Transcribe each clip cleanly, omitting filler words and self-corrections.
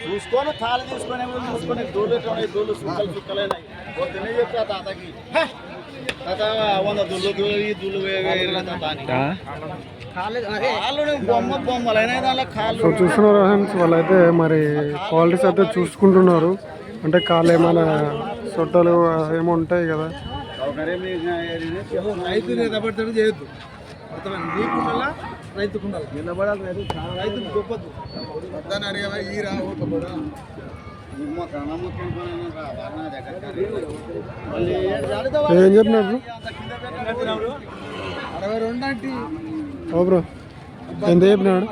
చూసుకొని తాళి తీసుకొని చూసుకొని దూళ్ళు దూళ్ళు సుక్కలు సుక్కలైనాయి పొద్దునే చెప్పా తాతకి తాత 100 దుళ్ళు ఈ దుళ్ళు సో చూస్తున్నారు ఫ్రెండ్స్, వాళ్ళైతే మరి క్వాలిటీస్ అయితే చూసుకుంటున్నారు. అంటే కాళ్ళు ఏమైనా సొట్టలు ఏమో ఉంటాయి కదా. రైతు నిలబడతాడు చేయొద్దు, నీకుండాలా రైతుకుండాలి. నిలబడాలి రైతు గొప్పదు దాన్ని అడిగా ఈ రాబోతా ఏం చెప్పినారు 62 అంటే ఓ బ్రో? ఎంత చెప్పినాడు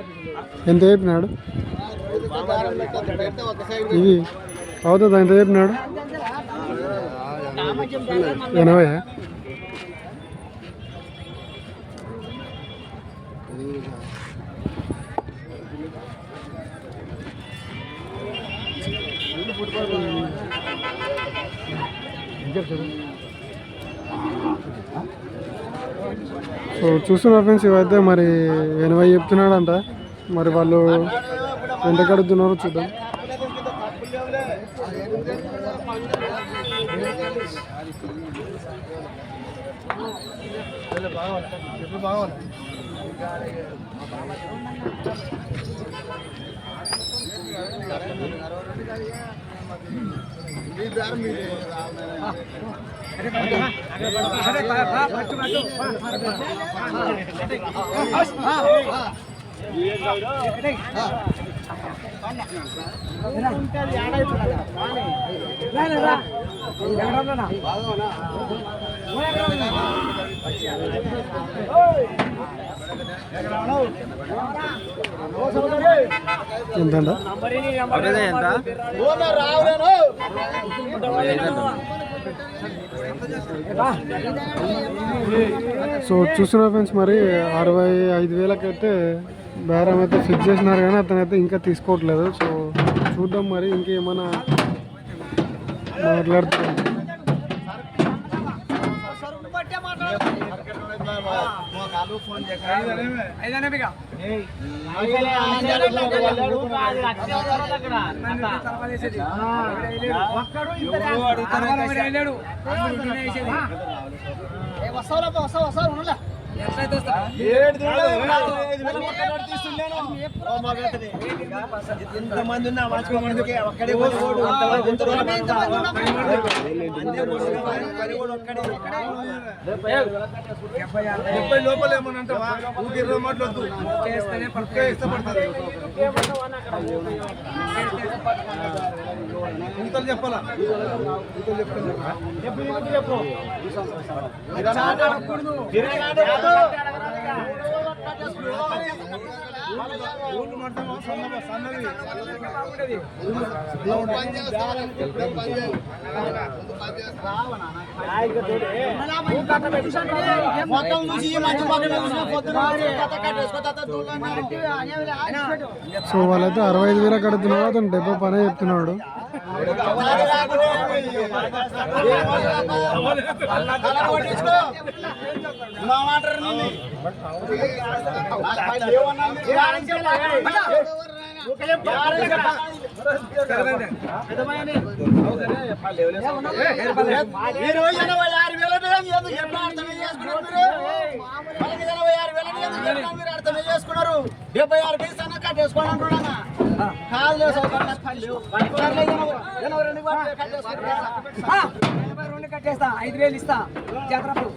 ఇది అవుతుందా? ఎంత చెప్పినాడు? 80. సో చూస్తున్నారు ఫ్రెండ్స్, ఇవైతే మరి 80 చెప్తున్నాడంట. మరి వాళ్ళు ఎంత కడుగుతున్నారో చూద్దాం. ఎంతంట? సో చూస్తున్నారు ఫ్రెండ్స్, మరి 65,000 అయితే బేరం అయితే ఫిక్స్ చేసినారు, కానీ అతనైతే ఇంకా తీసుకోవట్లేదు. సో చూద్దాం మరి ఇంకేమైనా మాట్లాడుతున్నాం. ఇంతమంది ఉన్నా వాచుకోమందుకే ఒక్కడే లోపల ఏమనంటావా? ఊరికి 20 మాటలు వద్దు, ఇష్టపడుతుంది. ఇంతలు చెప్పాలా? చెప్పు సో వాళ్ళైతే 65,000 కడుతున్నారు, అతను 70 పనే చెప్తున్నాడు. చేసుకున్నారు 76 పైసలు కట్టేసుకోండి అంటున్నా. కాదు కట్టేస్తా 5,000 ఇస్తా జాతరప్పుడు.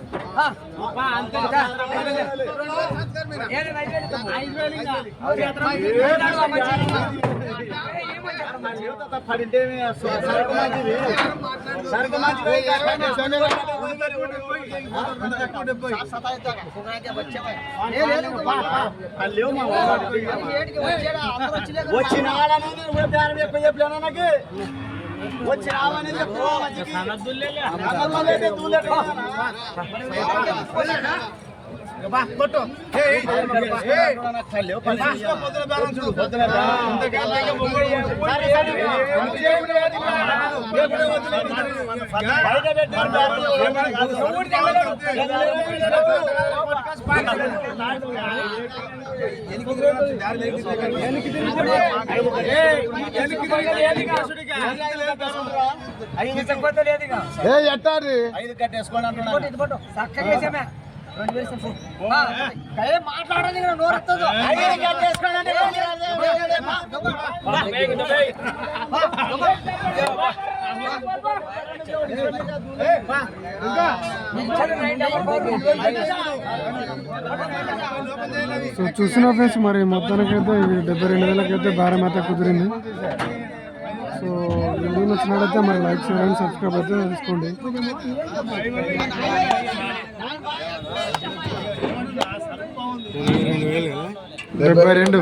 వచ్చిన వచ్చి రావని చెప్పు. ఎట్టారి 5 కట్టేసుకోండి అంటున్నాను. మాట్లాడాలి నోరు సో చూసిన ఫ్రెండ్స్ మరి మొత్తానికైతే ఇది 72,000కైతే బేరం అయితే కుదిరింది. సో వీడియో నచ్చినట్లయితే మరి లైక్ షేర్ అండ్ సబ్స్క్రైబ్ అయితే చేసుకోండి. 72.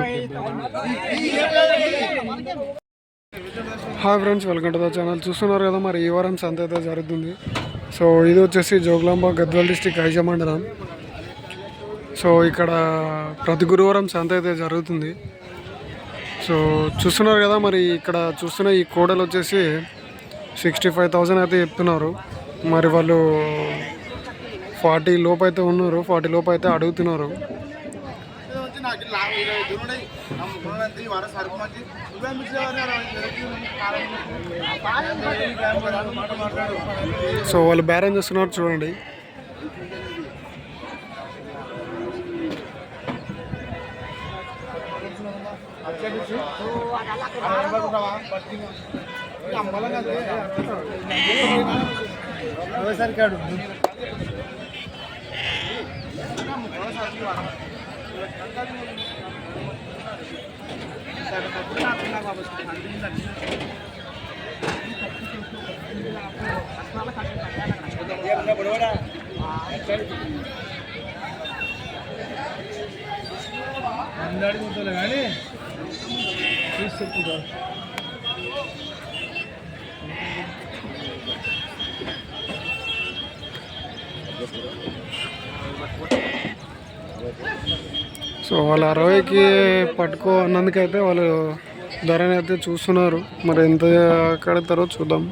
Hi friends, welcome to the channel. చూస్తున్నారు కదా మరి ఈ వారం సంత అయితే జరుగుతుంది. సో ఇది వచ్చేసి జోగులాంబ గద్వాల్ డిస్టిక్ ఐజ మండలం. సో ఇక్కడ ప్రతి గురువారం సంత అయితే జరుగుతుంది. సో చూస్తున్నారు కదా మరి ఇక్కడ చూస్తున్న ఈ కోడలు వచ్చేసి 65,000 అయితే చెప్తున్నారు. మరి వాళ్ళు 40 లోపు అయితే ఉన్నారు, 40 లోపు అయితే అడుగుతున్నారు. సో వాళ్ళు బేరం చేస్తున్నారు చూడండి. కానీ సో వాళ్ళు 60కి పట్టుకో అన్నందుకైతే వాళ్ళు ధరని అయితే చూస్తున్నారు. మరి ఎంత కడతారో చూద్దాం.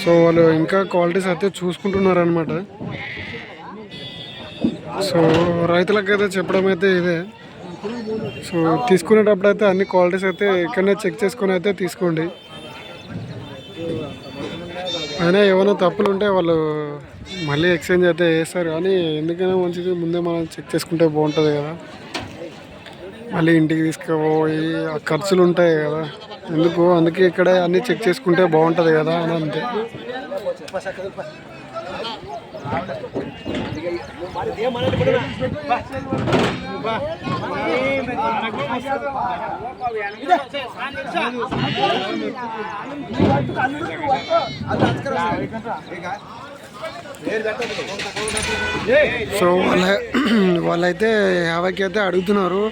సో వాళ్ళు ఇంకా క్వాలిటీస్ అయితే చూసుకుంటున్నారు అనమాట. సో రైతులకైతే చెప్పడం అయితే ఇదే. సో తీసుకునేటప్పుడు అయితే అన్ని క్వాలిటీస్ అయితే ఇక్కడనే చెక్ చేసుకొని అయితే తీసుకోండి. అయినా ఏమైనా తప్పులు ఉంటే వాళ్ళు మళ్ళీ ఎక్స్చేంజ్ అయితే చేస్తారు. కానీ ఎందుకైనా మంచిది ముందే మనం చెక్ చేసుకుంటే బాగుంటుంది కదా. మళ్ళీ ఇంటికి తీసుకుపోయి ఆ ఖర్చులు ఉంటాయి కదా, అందుకే ఇక్కడే అన్నీ చెక్ చేసుకుంటే బాగుంటుంది కదా అని అంతే. సో వాళ్ళైతే 50కి అయితే అడుగుతున్నారు.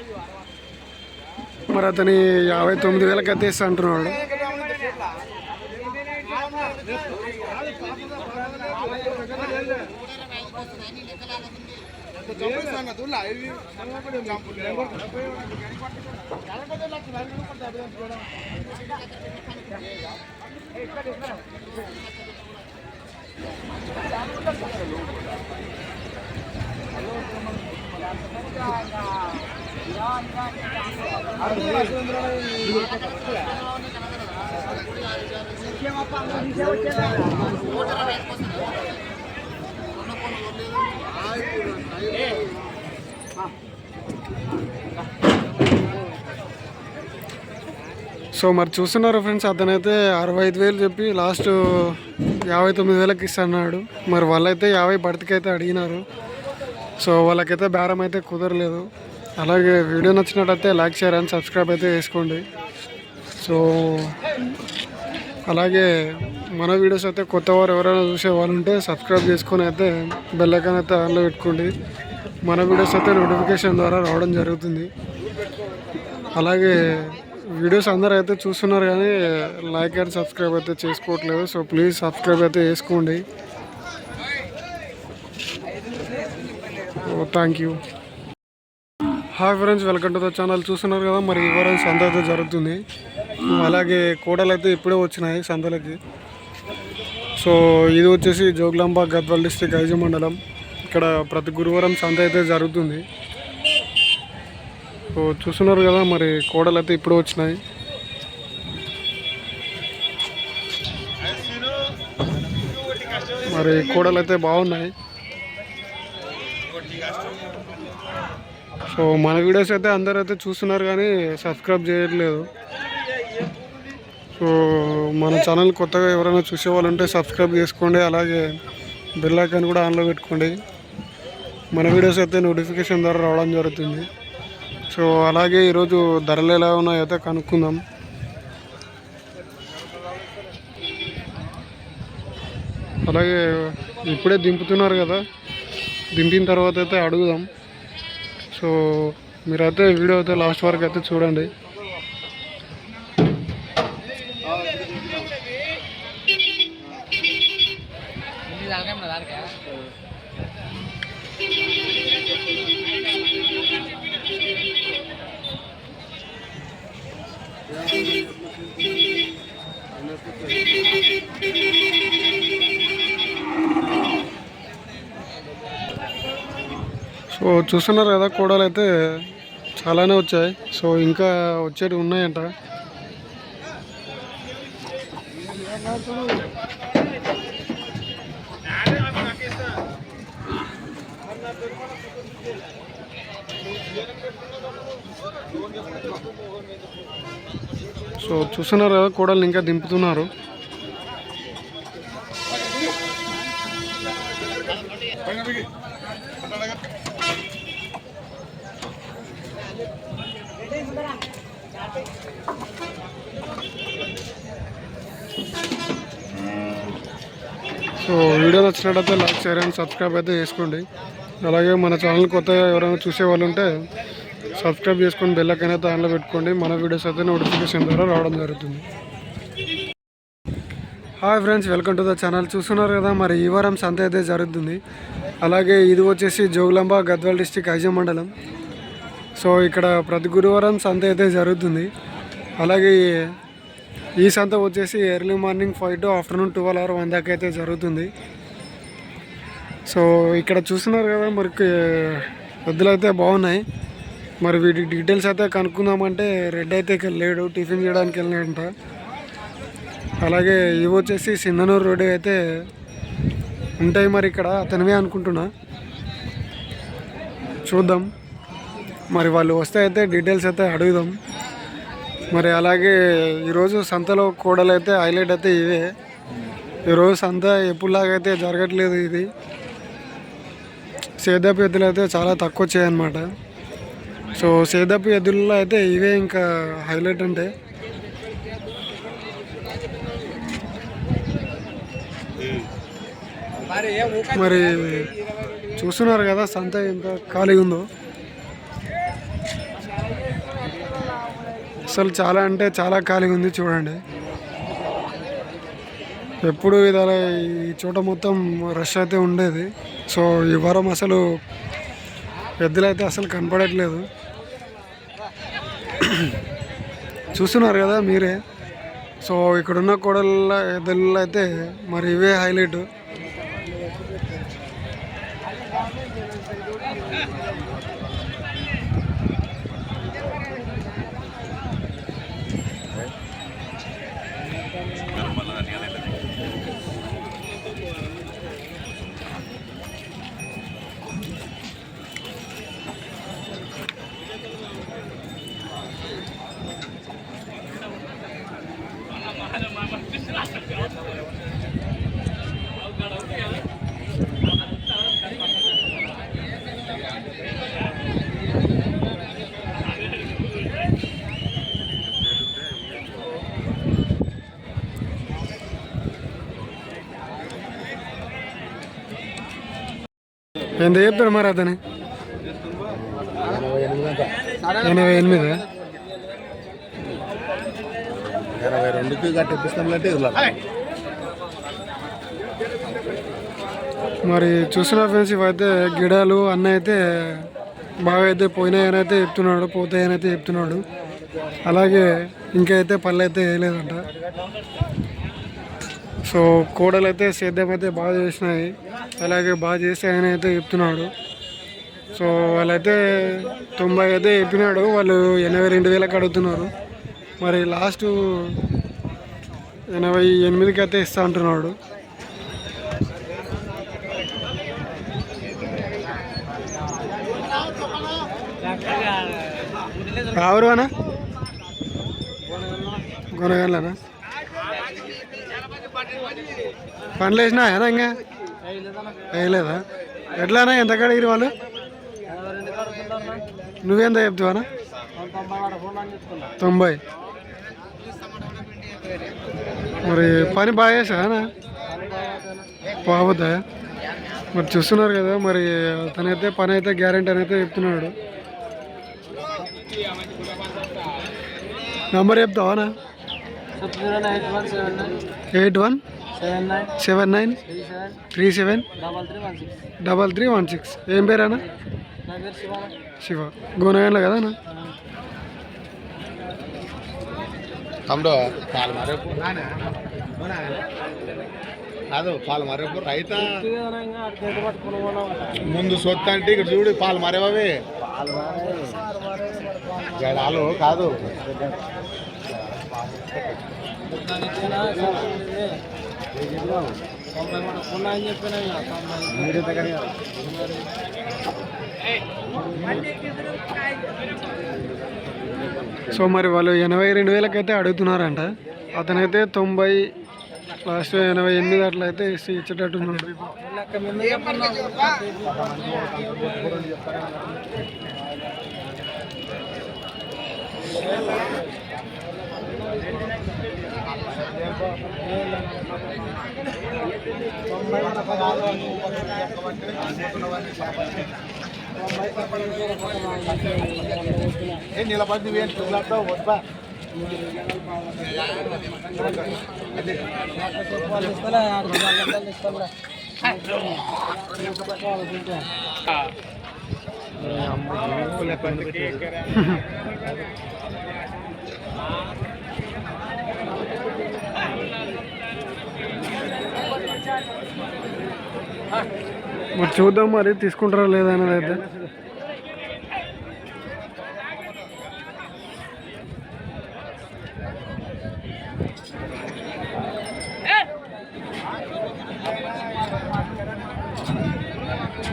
మరి అతని 59,000కి అయితే ఇస్తా అంటున్నాడు. సో మరి చూస్తున్నారు ఫ్రెండ్స్, అతనైతే 65,000 చెప్పి లాస్ట్ 59,000కి ఇస్తున్నాడు. మరి వాళ్ళైతే 50 బతికైతే అడిగినారు. సో వాళ్ళకైతే బేరం అయితే కుదరలేదు. అలాగే వీడియో నచ్చినట్టయితే లైక్ షేర్ అండ్ సబ్స్క్రైబ్ అయితే చేసుకోండి. సో అలాగే మన వీడియోస్ అయితే కొత్త వారు ఎవరైనా చూసే వాళ్ళు ఉంటే సబ్స్క్రైబ్ చేసుకొని అయితే బెల్ ఐకాన్ అయితే ఆన్లో పెట్టుకోండి. మన వీడియోస్ అయితే నోటిఫికేషన్ ద్వారా రావడం జరుగుతుంది. అలాగే వీడియోస్ అందరూ అయితే చూస్తున్నారు కానీ లైక్ అండ్ సబ్స్క్రైబ్ అయితే చేసుకోవట్లేదు. సో ప్లీజ్ సబ్స్క్రైబ్ అయితే చేసుకోండి. Thank you. Hi friends, welcome to the channel. చూస్తున్నారు కదా మరి ఈ వారం సంత అయితే జరుగుతుంది. అలాగే కోడలు అయితే ఇప్పుడే వచ్చినాయి సంతలకి. సో ఇది వచ్చేసి జోగులాంబ గద్వాల్ డిస్ట్రిక్ట్ ఐజ మండలం. ఇక్కడ ప్రతి గురువారం సంత అయితే జరుగుతుంది. సో చూస్తున్నారు కదా మరి కోడలు అయితే ఇప్పుడే వచ్చినాయి. మరి కోడలు అయితే బాగున్నాయి. సో మన వీడియోస్ అయితే అందరూ అయితే చూస్తున్నారు కానీ సబ్స్క్రైబ్ చేయట్లేదు. సో మన ఛానల్ కొత్తగా ఎవరైనా చూసేవాళ్ళంటే సబ్స్క్రైబ్ చేసుకోండి. అలాగే బెల్ ఐకాన్ కూడా ఆన్లో పెట్టుకోండి. మన వీడియోస్ అయితే నోటిఫికేషన్ ద్వారా రావడం జరుగుతుంది. సో అలాగే ఈరోజు ధరలు ఎలా ఉన్నాయో అయితే కనుక్కుందాం. అలాగే ఇప్పుడే దింపుతున్నారు కదా, దింపిన తర్వాత అయితే అడుగుదాం. సో మీరైతే వీడియో అయితే లాస్ట్ వరకు అయితే చూడండి. సో చూస్తున్నారు కదా కోడలు అయితే చాలానే వచ్చాయి. సో ఇంకా వచ్చేవి ఉన్నాయంట. సో చూస్తున్నారు కదా కోడలు ఇంకా దింపుతున్నారు. సో వీడియో నచ్చినట్టయితే లైక్, షేర్ అండ్ సబ్స్క్రైబ్ అయితే చేసుకోండి. అలాగే మన ఛానల్ కొత్తగా ఎవరైనా చూసే వాళ్ళు ఉంటే సబ్స్క్రైబ్ చేసుకొని బెల్ ఐకాన్ అయితే ఆన్లో పెట్టుకోండి. మన వీడియోస్ అయితే నోటిఫికేషన్ ద్వారా రావడం జరుగుతుంది. Hi friends, welcome to the channel. చూస్తున్నారు కదా మరి ఈ వారం సంత అయితే జరుగుతుంది. అలాగే ఇది వచ్చేసి జోగులాంబ గద్వాల్ డిస్ట్రిక్ట్ ఐజ మండలం. సో ఇక్కడ ప్రతి గురువారం సంత అయితే జరుగుతుంది. అలాగే ఈ సంత వచ్చేసి early morning 5 to afternoon 12 or 1 దాకా అయితే జరుగుతుంది. సో ఇక్కడ చూస్తున్నారు కదా మరి ఎద్దులు అయితే బాగున్నాయి. మరి వీటి డీటెయిల్స్ అయితే కనుక్కుందామంటే రెడ్ అయితే లేడు, టిఫిన్ చేయడానికి వెళ్ళినట్ట. అలాగే ఇవి వచ్చేసి సింధనూరు రోడ్ అయితే ఉంటాయి. మరి ఇక్కడ అతనివే అనుకుంటున్నా, చూద్దాం. మరి వాళ్ళు వస్తే అయితే డీటెయిల్స్ అయితే అడుగుదాం. మరి అలాగే ఈరోజు సంతలో కోడలు అయితే హైలైట్ అయితే ఇవే. ఈరోజు సంత ఎప్పుడులాగా అయితే జరగట్లేదు. ఇది సేదపు ఎద్దులు అయితే చాలా తక్కువ వచ్చాయన్నమాట. సో సేదపు ఎద్దుల్లో అయితే ఇవే ఇంకా హైలైట్ అంటే. మరి చూస్తున్నారు కదా సంత ఎంత ఖాళీగా ఉందో. అసలు చాలా అంటే చాలా ఖాళీగా ఉంది చూడండి. ఎప్పుడు ఇలా ఈ చోట మొత్తం రష్ అయితే ఉండేది. సో ఈ వారం అసలు ఎద్దులు అయితే అసలు కనపడట్లేదు. చూస్తున్నారు కదా మీరే. సో ఇక్కడున్న కోడళ్ళ ఎద్దుల్లో అయితే మరి ఇవే హైలైట్. ఎంత చెప్తాడు మరి అతని? 88. 22కి కట్టిపిస్తాంలంటే మరి చూసిన ఫ్రెండ్స్ ఇవైతే గిడాలు అన్న అయితే బాగా అయితే పోయినాయని అయితే చెప్తున్నాడు, పోతాయని అయితే చెప్తున్నాడు. అలాగే ఇంకా అయితే పళ్ళు అయితే వేయలేదంట. సో కోడలు అయితే సేద్యం అయితే బాగా చేసినాయి, అలాగే బాగా చేసాయని అయితే చెప్తున్నాడు. సో వాళ్ళైతే 90 అయితే చెప్పినాడు, వాళ్ళు 82,000కి అడుగుతున్నారు. మరి లాస్ట్ 88కి అయితే ఇస్తా అంటున్నాడు. ఎవరు అన్న కొనగలనా పనులు వేసినాయనా ఇంకా వేయలేదా? ఎట్లానా ఎంత కడిగిరి వాళ్ళు? నువ్వెంత చెప్తావనా? 90. మరి పని బాగా చేసానా? బాగుద్దా? మరి చూస్తున్నారు కదా, మరి తనైతే పని అయితే గ్యారెంటీ అని అయితే చెప్తున్నాడు. నంబర్ చెప్తావానా? 817937373316. ఏం పేరేనా? శివ. గోనగండ్ల కదా అన్న? కాదు పాలు మరేపు రైత ముందు సొత్తు అంటే ఇక్కడ చూడు పాలు మరేవే జడాలు కాదు. సో మరి వాళ్ళు 82,000కి అయితే అడుగుతున్నారంట. అతనైతే 90, లాస్ట్ 88 అట్లా అయితే ఇచ్చేటట్టున్నాడు. నిలబడి వద్దా మరి చూద్దాం మరి తీసుకుంటారా లేదా అనేది అయితే.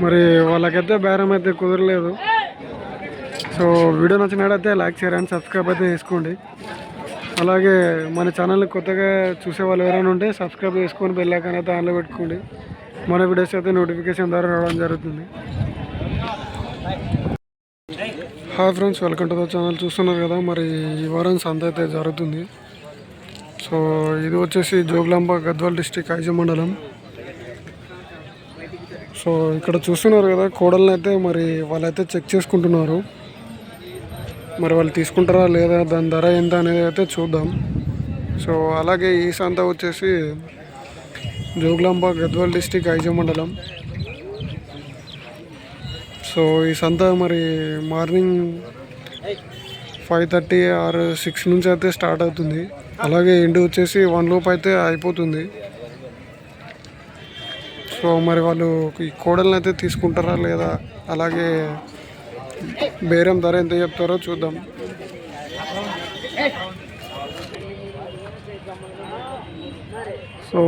మరి వాళ్ళకైతే బేరం అయితే కుదరలేదు. సో వీడియో నచ్చినట్టయితే లైక్, షేర్ అండ్ సబ్స్క్రైబ్ అయితే చేసుకోండి. అలాగే మన ఛానల్ని కొత్తగా చూసే వాళ్ళు ఎవరైనా ఉంటే సబ్స్క్రైబ్ చేసుకొని బెల్ ఐకాన్ అయితే ఆన్లో పెట్టుకోండి. మన వీడియోస్ అయితే నోటిఫికేషన్ ద్వారా రావడం జరుగుతుంది. Hi friends, welcome to the channel. చూస్తున్నారు కదా, మరి ఈ వారం సంత అయితే జరుగుతుంది. సో ఇది వచ్చేసి జోగులాంబ గద్వాల్ డిస్ట్రిక్ట్ ఐజ మండలం. సో ఇక్కడ చూస్తున్నారు కదా, కోడల్ని అయితే మరి వాళ్ళైతే చెక్ చేసుకుంటున్నారు. మరి వాళ్ళు తీసుకుంటారా లేదా, దాని ధర ఎంత అనేది అయితే చూద్దాం. సో అలాగే ఈ సంత వచ్చేసి జోగులాంబ గద్వాల్ డిస్ట్రిక్ట్ ఐజ మండలం. సో ఈ సంత మరి మార్నింగ్ 5:30 or 6 నుంచి అయితే స్టార్ట్ అవుతుంది. అలాగే ఎండు వచ్చేసి 1 లోపు అయితే అయిపోతుంది. సో మరి వాళ్ళు ఈ కోడల్ని అయితే తీసుకుంటారా లేదా, అలాగే బేరం ధర ఎంత చెప్తారో చూద్దాం. సో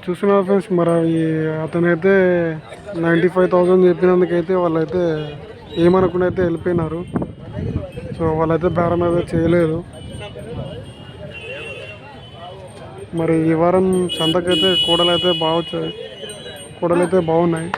చూస్తున్నారు ఫ్రెండ్స్, మరి అతనైతే 95,000 చెప్పినందుకైతే వాళ్ళైతే ఏమనుకుని అయితే వెళ్ళిపోయినారు. సో వాళ్ళైతే బేరం అయితే చేయలేదు. మరి ఈ వారం సంతకైతే కోడలైతే బాగొచ్చాయి, కోడలైతే బాగున్నాయి.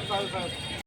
సరే